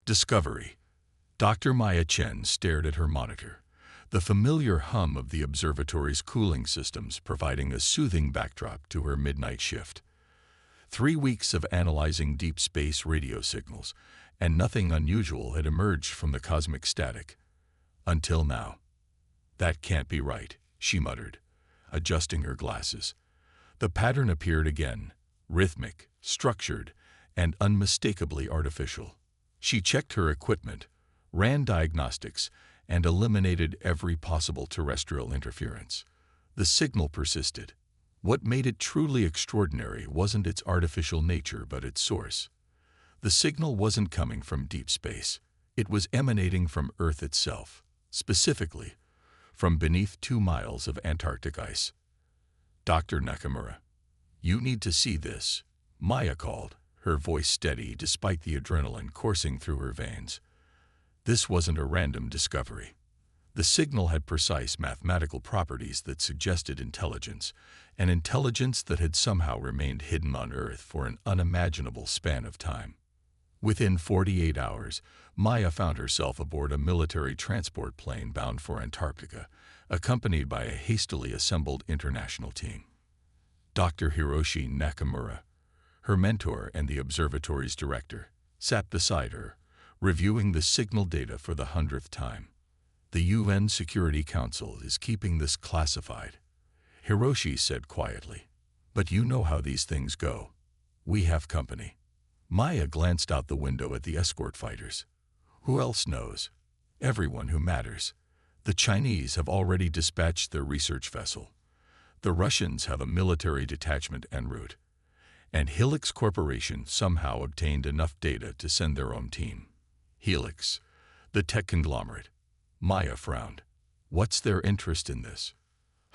Discovery. Dr. Maya Chen stared at her monitor, the familiar hum of the observatory's cooling systems providing a soothing backdrop to her midnight shift. 3 weeks of analyzing deep space radio signals, and nothing unusual had emerged from the cosmic static. Until now. That can't be right, she muttered, adjusting her glasses. The pattern appeared again, rhythmic, structured, and unmistakably artificial. She checked her equipment, ran diagnostics, and eliminated every possible terrestrial interference. The signal persisted. What made it truly extraordinary wasn't its artificial nature but its source. The signal wasn't coming from deep space. It was emanating from Earth itself, specifically from beneath 2 miles of Antarctic ice. Dr. Nakamura, you need to see this, Maya called, her voice steady despite the adrenaline coursing through her veins. This wasn't a random discovery. The signal had precise mathematical properties that suggested intelligence, an intelligence that had somehow remained hidden on Earth for an unimaginable span of time. Within 48 hours, Maya found herself aboard a military transport plane bound for Antarctica, accompanied by a hastily assembled international team. Dr. Hiroshi Nakamura, her mentor and the observatory's director, sat beside her, reviewing the signal data for the 100th time. The UN Security Council is keeping this classified, Hiroshi said quietly. But you know how these things go. We have company. Maya glanced out the window at the escort fighters. Who else knows? Everyone who matters. The Chinese have already dispatched their research vessel. The Russians have a military detachment en route. And Helix Corporation somehow obtained enough data to send their own team. Helix, the tech conglomerate. Maya frowned. What's their interest in this?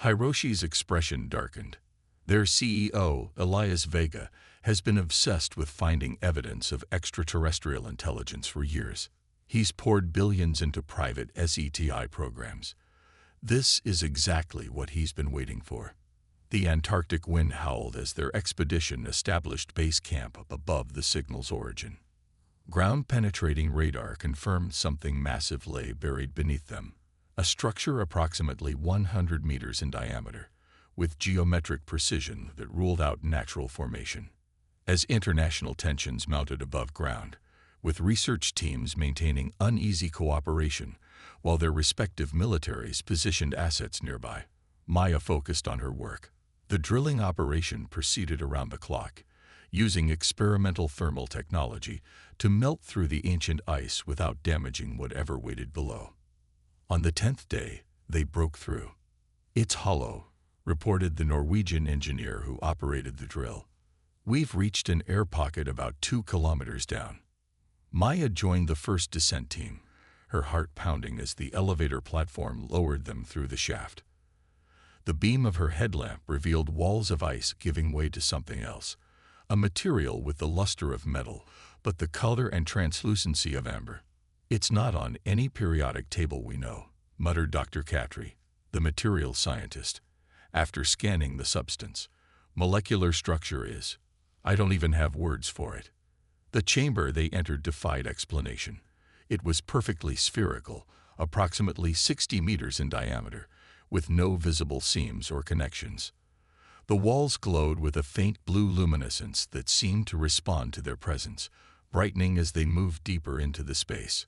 Hiroshi's expression darkened. Their CEO, Elias Vega, has been obsessed with finding evidence of extraterrestrial intelligence for years. He's poured billions into private SETI programs. This is exactly what he's been waiting for. The Antarctic wind howled as their expedition established base camp up above the signal's origin. Ground-penetrating radar confirmed something massive lay buried beneath them, a structure approximately 100 meters in diameter, with geometric precision that ruled out natural formation. As international tensions mounted above ground, with research teams maintaining uneasy cooperation while their respective militaries positioned assets nearby, Maya focused on her work. The drilling operation proceeded around the clock, using experimental thermal technology to melt through the ancient ice without damaging whatever waited below. On the 10th day, they broke through. It's hollow, reported the Norwegian engineer who operated the drill. We've reached an air pocket about 2 kilometers down. Maya joined the first descent team, her heart pounding as the elevator platform lowered them through the shaft. The beam of her headlamp revealed walls of ice giving way to something else, a material with the luster of metal, but the color and translucency of amber. It's not on any periodic table we know, muttered Dr. Katri, the materials scientist, after scanning the substance. Molecular structure is. I don't even have words for it. The chamber they entered defied explanation. It was perfectly spherical, approximately 60 meters in diameter, with no visible seams or connections. The walls glowed with a faint blue luminescence that seemed to respond to their presence, brightening as they moved deeper into the space.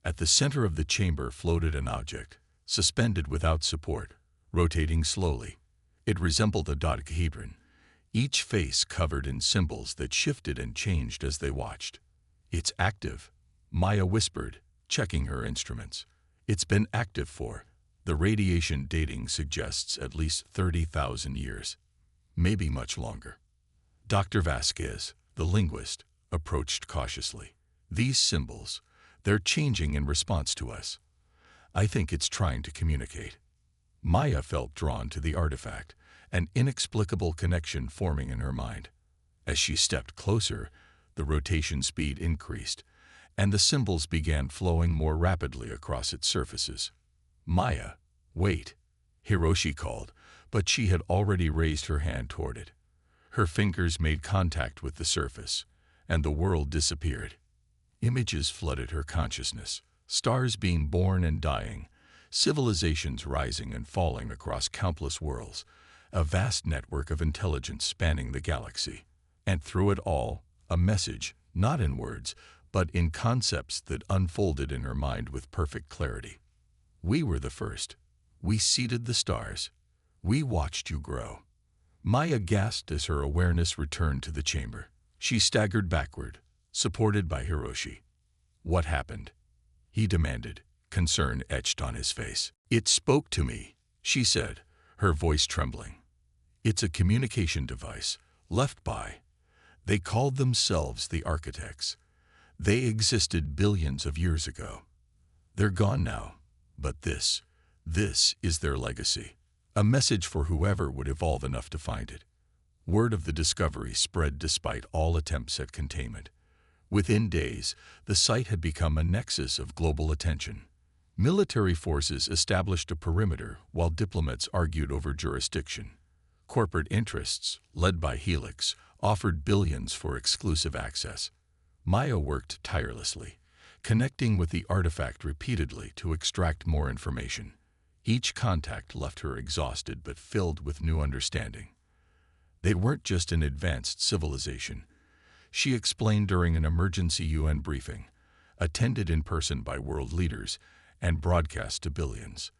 At the center of the chamber floated an object, suspended without support, rotating slowly. It resembled a dodecahedron, each face covered in symbols that shifted and changed as they watched. It's active, Maya whispered, checking her instruments. It's been active for. The radiation dating suggests at least 30,000 years. Maybe much longer. Dr. Vasquez, the linguist, approached cautiously. These symbols, they're changing in response to us. I think it's trying to communicate. Maya felt drawn to the artifact, an inexplicable connection forming in her mind. As she stepped closer, the rotation speed increased, and the symbols began flowing more rapidly across its surfaces. Maya, wait, Hiroshi called, but she had already raised her hand toward it. Her fingers made contact with the surface, and the world disappeared. Images flooded her consciousness, stars being born and dying, civilizations rising and falling across countless worlds, a vast network of intelligence spanning the galaxy. And through it all, a message, not in words, but in concepts that unfolded in her mind with perfect clarity. We were the first. We seeded the stars. We watched you grow. Maya gasped as her awareness returned to the chamber. She staggered backward, supported by Hiroshi. "What happened?" he demanded, concern etched on his face. "It spoke to me," she said, her voice trembling. "It's a communication device, left by. They called themselves the Architects. They existed billions of years ago. They're gone now, but this is their legacy. A message for whoever would evolve enough to find it." Word of the discovery spread despite all attempts at containment. Within days, the site had become a nexus of global attention. Military forces established a perimeter while diplomats argued over jurisdiction. Corporate interests, led by Helix, offered billions for exclusive access. Maya worked tirelessly, connecting with the artifact repeatedly to extract more information. Each contact left her exhausted but filled with new understanding. They weren't just an advanced civilization, she explained during an emergency UN briefing, attended in person by world leaders and broadcast to billions.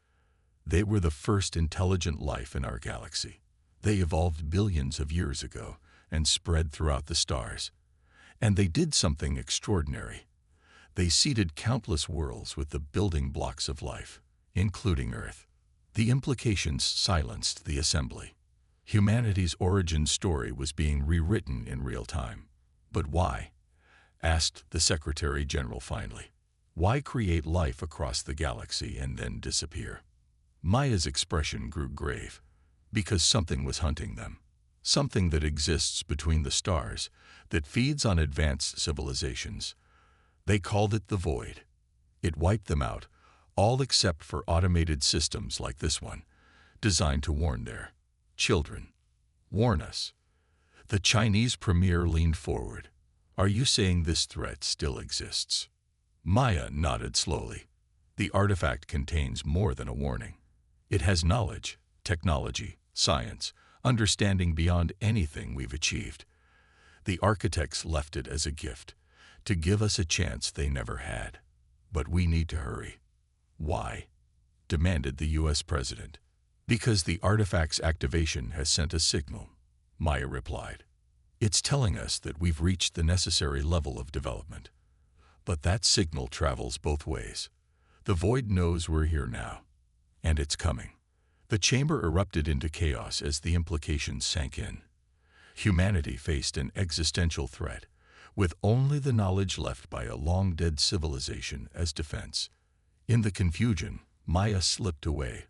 They were the first intelligent life in our galaxy. They evolved billions of years ago and spread throughout the stars. And they did something extraordinary. They seeded countless worlds with the building blocks of life, including Earth. The implications silenced the assembly. Humanity's origin story was being rewritten in real time. "But why?" asked the Secretary General finally. "Why create life across the galaxy and then disappear?" Maya's expression grew grave. "Because something was hunting them. Something that exists between the stars, that feeds on advanced civilizations. They called it the Void. It wiped them out, all except for automated systems like this one, designed to warn their children. Warn us." The Chinese premier leaned forward. "Are you saying this threat still exists?" Maya nodded slowly. "The artifact contains more than a warning. It has knowledge, technology, science, understanding beyond anything we've achieved. The Architects left it as a gift, to give us a chance they never had. But we need to hurry." "Why?" demanded the U.S. President. "Because the artifact's activation has sent a signal," Maya replied. "It's telling us that we've reached the necessary level of development. But that signal travels both ways. The Void knows we're here now, and it's coming." The chamber erupted into chaos as the implications sank in. Humanity faced an existential threat, with only the knowledge left by a long-dead civilization as defense. In the confusion, Maya slipped away,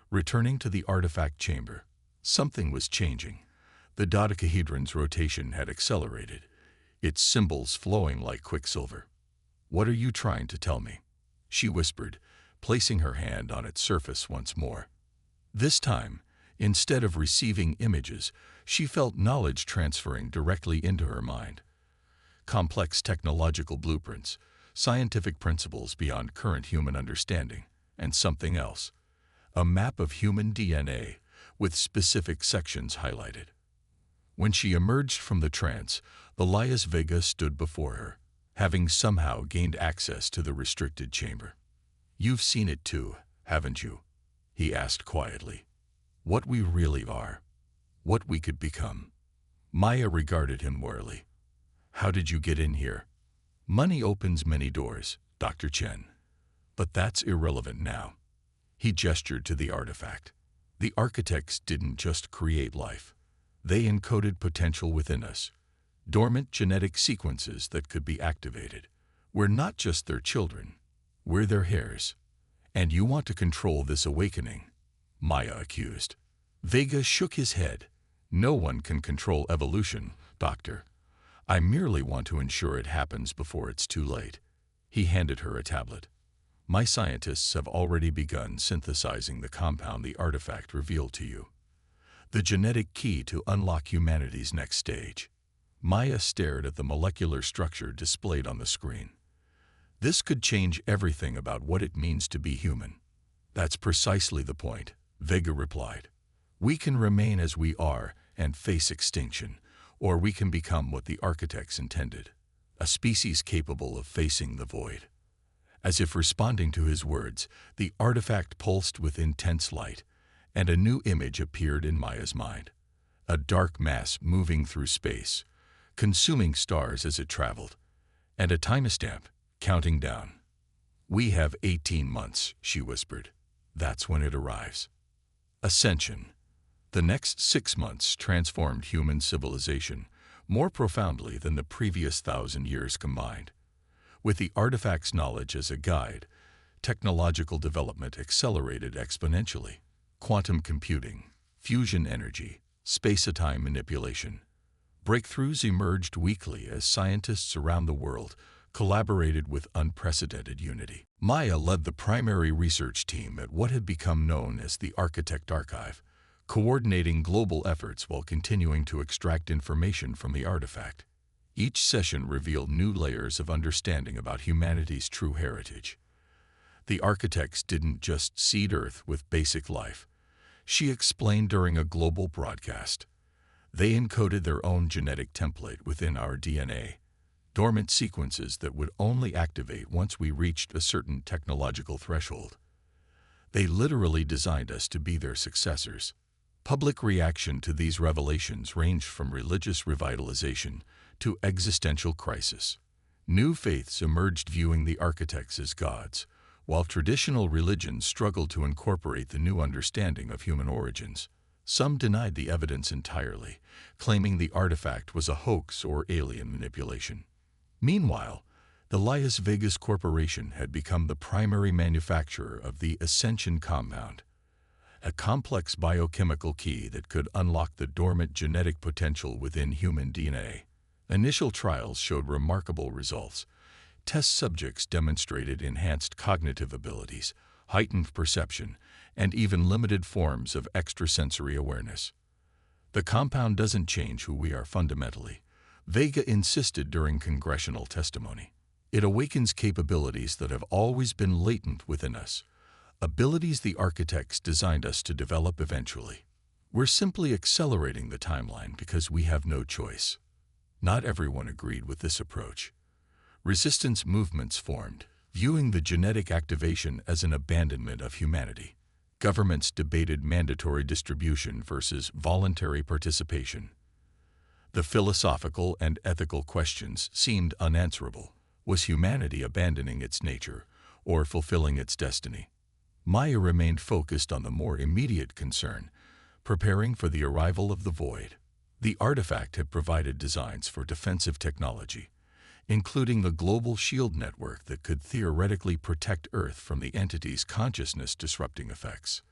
returning to the artifact chamber. Something was changing. The dodecahedron's rotation had accelerated, its symbols flowing like quicksilver. "What are you trying to tell me?" she whispered, placing her hand on its surface once more. This time, instead of receiving images, she felt knowledge transferring directly into her mind. Complex technological blueprints, scientific principles beyond current human understanding, and something else. A map of human DNA with specific sections highlighted. When she emerged from the trance, Elias Vega stood before her, having somehow gained access to the restricted chamber. "You've seen it too, haven't you?" he asked quietly. "What we really are, what we could become." Maya regarded him warily. "How did you get in here?" "Money opens many doors, Dr. Chen. But that's irrelevant now." He gestured to the artifact. "The Architects didn't just create life. They encoded potential within us, dormant genetic sequences that could be activated. We're not just their children, we're their heirs. And you want to control this awakening," Maya accused. Vega shook his head. "No one can control evolution, Doctor. I merely want to ensure it happens before it's too late." He handed her a tablet. "My scientists have already begun synthesizing the compound the artifact revealed to you. The genetic key to unlock humanity's next stage." Maya stared at the molecular structure displayed on the screen. This could change everything about what it means to be human. That's precisely the point, Vega replied. We can remain as we are and face extinction, or we can become what the architects intended, a species capable of facing the void. As if responding to his words, the artifact pulsed with intense light, and a new image appeared in Maya's mind. A dark mass moving through space, consuming stars as it traveled, and a timestamp counting down. We have 18 months, she whispered. That's when it arrives. Ascension. The next 6 months transformed human civilization more profoundly than the previous 1,000 years combined. With the artifact's knowledge as a guide, technological development accelerated exponentially. Quantum computing, fusion energy, space-time manipulation. Breakthroughs emerged weekly as scientists around the world collaborated with unprecedented unity. Maya led the primary research team at what had become known as the Architect Archive, coordinating global efforts while continuing to extract information from the artifact. Each session revealed new layers of understanding about humanity's true heritage. The architects didn't just seed Earth with basic life, she explained during a global broadcast. They encoded their own genetic template within our DNA, dormant sequences that would only activate once we reached a certain technological threshold. They literally designed us to be their successors. Public reaction to these revelations ranged from religious revitalization to existential crisis. New faiths emerged viewing the architects as gods, while traditional religions struggled to incorporate the new understanding of human origins. Some denied the evidence entirely, claiming the artifact was a hoax or alien manipulation. Meanwhile, the Las Vegas Corporation had become the primary manufacturer of the Ascension compound, a complex biochemical key that could unlock the dormant genetic potential within human DNA. Initial trials showed remarkable results. Test subjects demonstrated enhanced cognitive abilities, heightened perception, and even limited forms of extrasensory awareness. The compound doesn't change who we are fundamentally, Vega insisted during congressional testimony. It awakens capabilities that have always been latent within us, abilities the architects designed us to develop eventually. We're simply accelerating the timeline because we have no choice. Not everyone agreed with this approach. Resistance movements formed, viewing the genetic activation as an abandonment of humanity. Governments debated mandatory distribution versus voluntary participation. The philosophical and ethical questions seemed unanswerable. Was humanity abandoning its nature or fulfilling its destiny? Maya remained focused on the more immediate concern, preparing for the arrival of the void. The artifact had provided designs for defensive technology, including the global shield network that could theoretically protect Earth from the entity's consciousness-disrupting effects.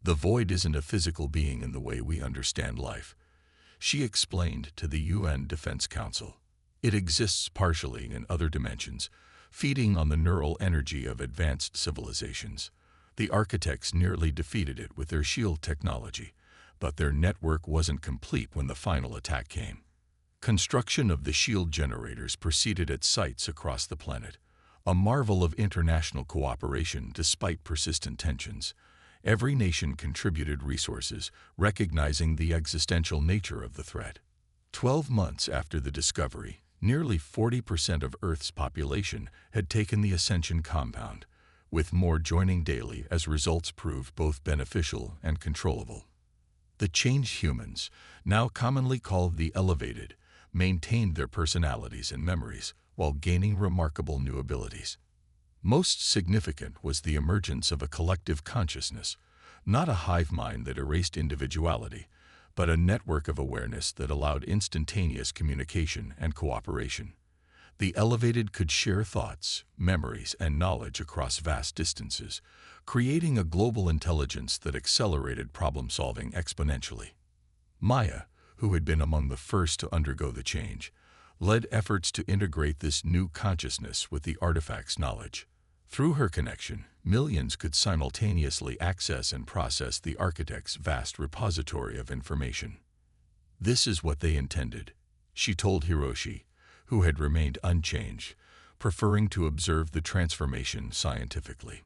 The void isn't a physical being in the way we understand life, she explained to the UN Defense Council. It exists partially in other dimensions, feeding on the neural energy of advanced civilizations. The architects nearly defeated it with their shield technology, but their network wasn't complete when the final attack came. Construction of the shield generators proceeded at sites across the planet, a marvel of international cooperation despite persistent tensions. Every nation contributed resources, recognizing the existential nature of the threat. 12 months after the discovery, nearly 40% of Earth's population had taken the Ascension compound, with more joining daily as results proved both beneficial and controllable. The changed humans, now commonly called the elevated, maintained their personalities and memories while gaining remarkable new abilities. Most significant was the emergence of a collective consciousness, not a hive mind that erased individuality, but a network of awareness that allowed instantaneous communication and cooperation. The elevated could share thoughts, memories, and knowledge across vast distances, creating a global intelligence that accelerated problem-solving exponentially. Maya, who had been among the first to undergo the change, led efforts to integrate this new consciousness with the artifact's knowledge. Through her connection, millions could simultaneously access and process the architect's vast repository of information. This is what they intended, she told Hiroshi, who had remained unchanged, preferring to observe the transformation scientifically.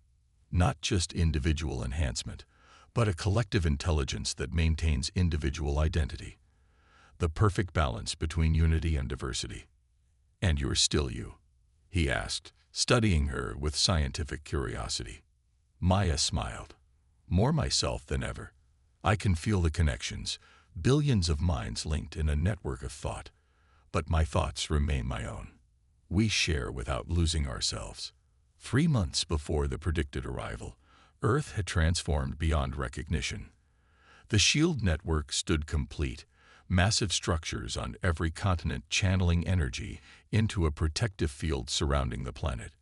Not just individual enhancement, but a collective intelligence that maintains individual identity. The perfect balance between unity and diversity. "And you're still you?" he asked, studying her with scientific curiosity. Maya smiled. "More myself than ever. I can feel the connections, billions of minds linked in a network of thought. But my thoughts remain my own. We share without losing ourselves." 3 months before the predicted arrival, Earth had transformed beyond recognition. The shield network stood complete, massive structures on every continent channeling energy into a protective field surrounding the planet.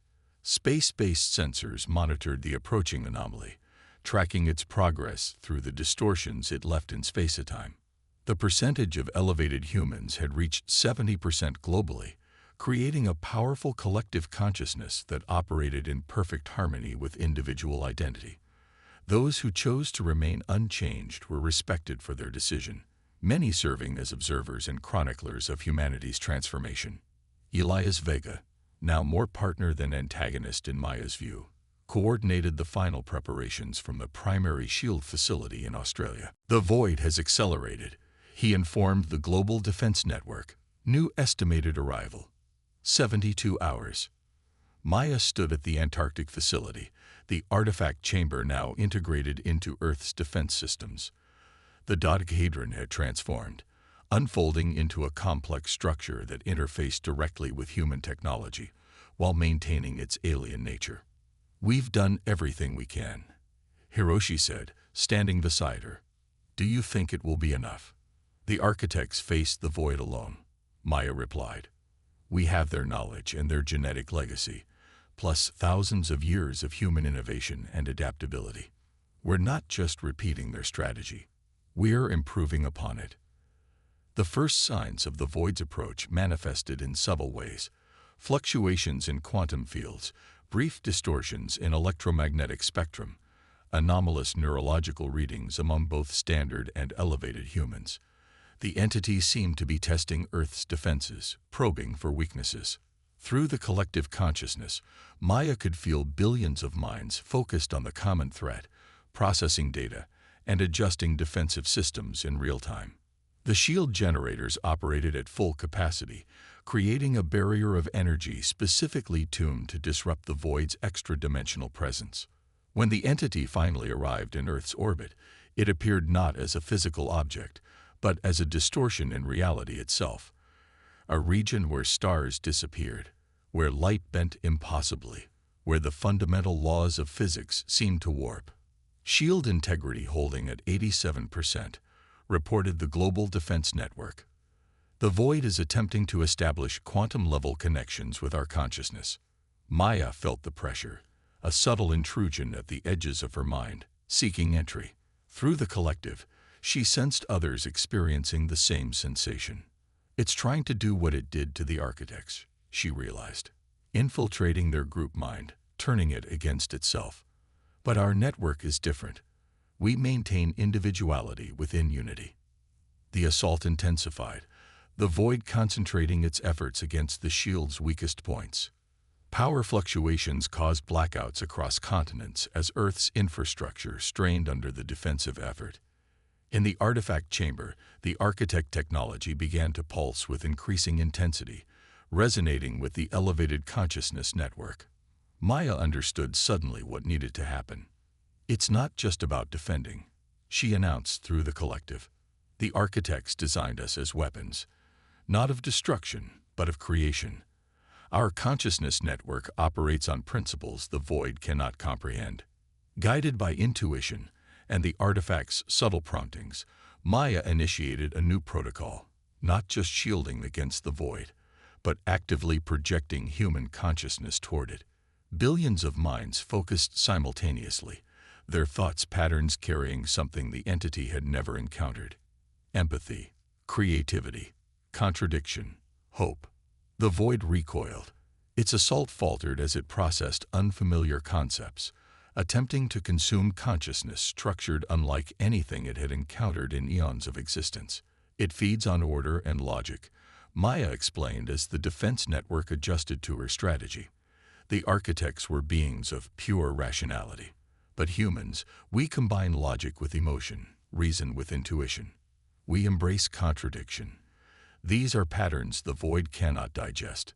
Space-based sensors monitored the approaching anomaly, tracking its progress through the distortions it left in space-time. The percentage of elevated humans had reached 70% globally, creating a powerful collective consciousness that operated in perfect harmony with individual identity. Those who chose to remain unchanged were respected for their decision, many serving as observers and chroniclers of humanity's transformation. Elias Vega, now more partner than antagonist in Maya's view, coordinated the final preparations from the primary shield facility in Australia. "The void has accelerated," he informed the Global Defense Network. "New estimated arrival: 72 hours. Maya stood at the Antarctic facility, the artifact chamber now integrated into Earth's defense systems. The dodecahedron had transformed, unfolding into a complex structure that interfaced directly with human technology, while maintaining its alien nature. "We've done everything we can," Hiroshi said, standing beside her. "Do you think it will be enough?" "The architects faced the void alone," Maya replied. "We have their knowledge and their genetic legacy, plus thousands of years of human innovation and adaptability. We're not just repeating their strategy. We're improving upon it." The first signs of the void's approach manifested in subtle ways: fluctuations in quantum fields, brief distortions in electromagnetic spectrum, anomalous neurological readings among both standard and elevated humans. The entity seemed to be testing Earth's defenses, probing for weaknesses. Through the collective consciousness, Maya could feel billions of minds focused on the common threat, processing data, and adjusting defensive systems in real time. The shield generators operated at full capacity, creating a barrier of energy specifically tuned to disrupt the void's extra-dimensional presence. When the entity finally arrived in Earth's orbit, it appeared not as a physical object, but as a distortion in reality itself. A region where stars disappeared, where light bent impossibly, where the fundamental laws of physics seemed to warp. Shield integrity holding at 87%, reported the Global Defense Network. "The void is attempting to establish quantum-level connections with our consciousness." Maya felt the pressure, a subtle intrusion at the edges of her mind, seeking entry. Through the collective, she sensed others experiencing the same sensation. "It's trying to do what it did to the architects," she realized, infiltrating their group mind, turning it against itself. "But our network is different. We maintain individuality within unity." The assault intensified, the void concentrating its efforts against the shield's weakest points. Power fluctuations caused blackouts across continents as Earth's infrastructure strained under the defensive effort. In the artifact chamber, the architect technology began to pulse with increasing intensity, resonating with the elevated consciousness network. Maya understood suddenly what needed to happen. "It's not just about defending," she announced through the collective. "The architects designed us as weapons, not of destruction, but of creation. Our consciousness network operates on principles the void cannot comprehend." Guided by intuition and the artifact's subtle promptings, Maya initiated a new protocol, not just shielding against the void, but actively projecting human consciousness toward it. Billions of minds focused simultaneously, their thoughts patterns carrying something the entity had never encountered: empathy, creativity, contradiction, hope. The void recoiled. Its assault faltered as it processed unfamiliar concepts, attempting to consume consciousness structured unlike anything it had encountered in eons of existence. It feeds on order and logic, Maya explained as the defense network adjusted to her strategy. The architects were beings of pure rationality. But humans, we combine logic with emotion, reason with intuition. We embrace contradiction. These are patterns the void cannot digest.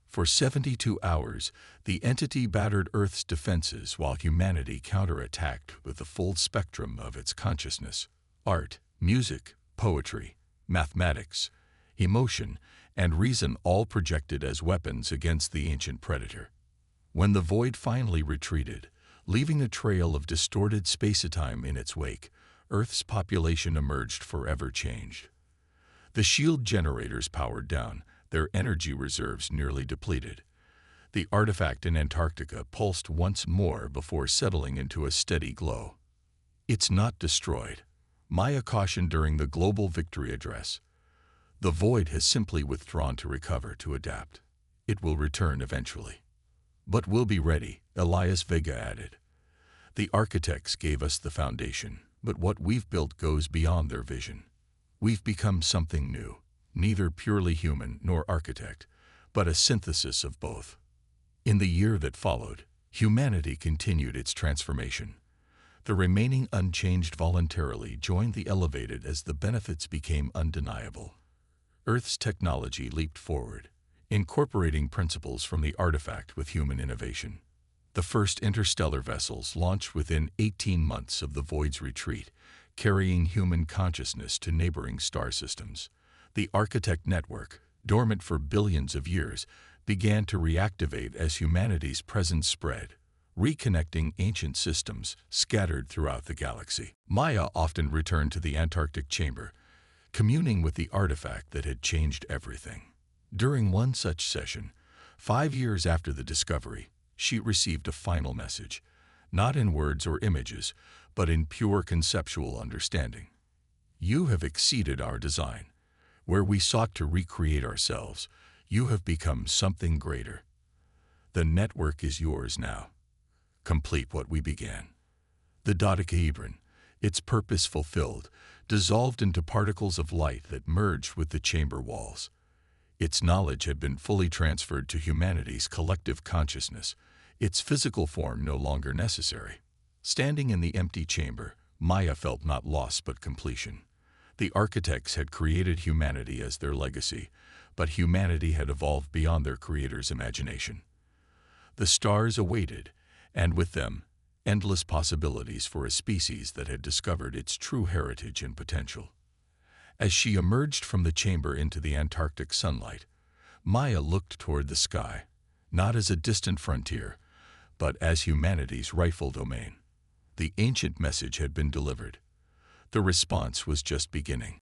For 72 hours, the entity battered Earth's defenses while humanity counterattacked with the full spectrum of its consciousness. Art, music, poetry, mathematics, emotion, and reason all projected as weapons against the ancient predator. When the void finally retreated, leaving a trail of distorted space-time in its wake, Earth's population emerged forever changed. The shield generators powered down, their energy reserves nearly depleted. The artifact in Antarctica pulsed once more before settling into a steady glow. It's not destroyed, Maya cautioned during the Global Victory Address. The void has simply withdrawn to recover, to adapt. It will return eventually. But we'll be ready, Elias Vega added. The architects gave us the foundation, but what we've built goes beyond their vision. We've become something new, neither purely human nor architect, but a synthesis of both. In the year that followed, humanity continued its transformation. The remaining unchanged voluntarily joined the elevated as the benefits became undeniable. Earth's technology leaped forward, incorporating principles from the artifact with human innovation. The first interstellar vessels launched within 18 months of the void's retreat, carrying human consciousness to neighboring star systems. The architect network, dormant for billions of years, began to reactivate as humanity's presence spread, reconnecting ancient systems scattered throughout the galaxy. Maya often returned to the Antarctic chamber, communing with the artifact that had changed everything. During one such session, 5 years after the discovery, she received a final message, not in words or images, but in pure conceptual understanding. You have exceeded our design. Where we sought to recreate ourselves, you have become something greater. The network is yours now. Complete what we began. The dodecahedron, its purpose fulfilled, dissolved into particles of light that merged with the chamber walls. Its knowledge had been fully transferred to humanity's collective consciousness, its physical form no longer necessary. Standing in the empty chamber, Maya felt not loss but completion. The architects had created humanity as their legacy, but humanity had evolved beyond their creator's imagination. The stars awaited, and with them, endless possibilities for a species that had discovered its true heritage and potential. As she emerged from the chamber into the Antarctic sunlight, Maya looked toward the sky, not as a distant frontier, but as humanity's rightful domain. The ancient message had been delivered. The response was just beginning.